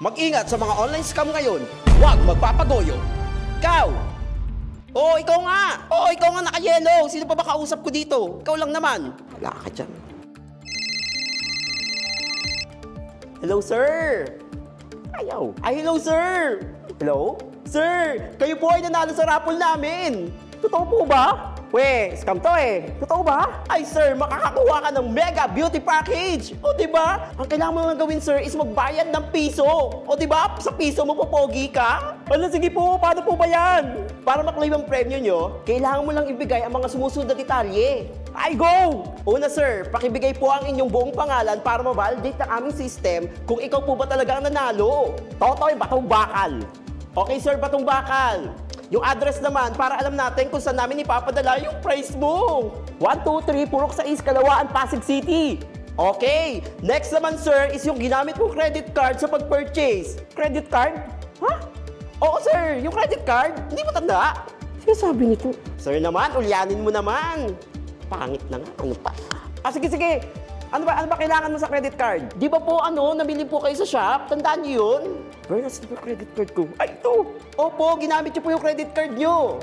Mag-ingat sa mga online scam ngayon. Huwag magpapagoyo. Ikaw! Oo, ikaw nga! Oo, ikaw nga naka-yellow! Sino pa ba kausap ko dito? Ikaw lang naman. Wala ka dyan. Hello, sir! Ayaw. Ay, hello, sir! Hello? Sir, kayo po ay nanalo sa raffle namin. Totoo po ba? We, scam to eh. Totoo ba? Ay, sir, makakakuha ka ng Mega Beauty Package. O, diba? Ang kailangan mo naman gawin, sir, is magbayad ng piso. O, diba? Sa piso mo popogi ka? Ano, sige po, paano po ba yan? Para maklaim ang premyo nyo, kailangan mo lang ibigay ang mga sumusunod na detalye. Ay, go! Una, sir, pakibigay po ang inyong buong pangalan para ma-validate ng aming system kung ikaw po ba talaga ang nanalo. Totoy, Batong Bakal. Okay, sir, Batong Bakal. Yung address naman, para alam natin kung saan namin ipapadala yung prize mo. 123 Purok 6, Kalawaan, Pasig City. Okay. Next naman, sir, is yung ginamit mong credit card sa pag-purchase. Credit card? Ha? Oo, sir. Yung credit card, hindi mo tanda. Sige, sabi nito. Sir naman, ulyanin mo naman. Pangit na nga. Ano pa? Sige, sige. Ano ba kailangan mo sa credit card? Di ba po nabili po kayo sa shop? Tandaan niyo yun? Where is the credit card ko? Ay, ito! Opo, ginamit niyo po yung credit card niyo.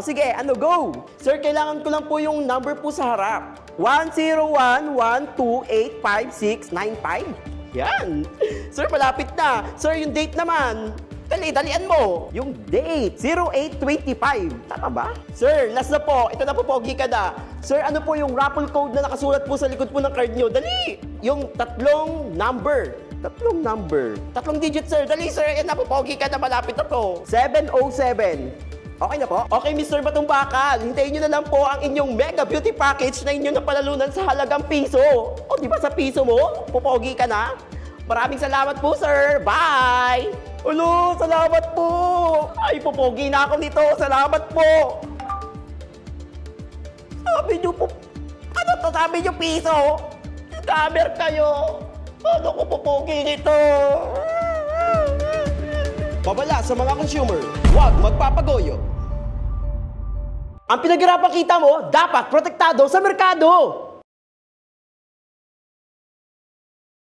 Sige, go! Sir, kailangan ko lang po yung number po sa harap. 10112856595. Yan! Sir, malapit na. Sir, yung date naman. Dalian mo. Yung date, 0825. Tama ba? Sir, last na po. Ito na po, pogi ka na. Sir, ano po yung raffle code na nakasulat po sa likod po ng card nyo? Dali! Yung tatlong number. Tatlong digit, sir. Dali, sir. Yan na po, pogi ka na. Malapit na po. 707. Okay na po? Okay, Mr. Batong Bakal. Hintayin nyo na lang po ang inyong Mega Beauty Package na inyong napalalunan sa halagang piso. O, di ba sa piso mo? Pupogi ka na? Maraming salamat po, sir. Bye! Ulo, salamat po! Ay, pupogi na ako nito. Salamat po! Sabi niyo po, ano to? Sabi niyo piso? Scammer kayo! Ano ko pupogi nito? Babala sa mga consumer, huwag magpapagoyo. Ang pinaghirapan kita mo, dapat protektado sa merkado!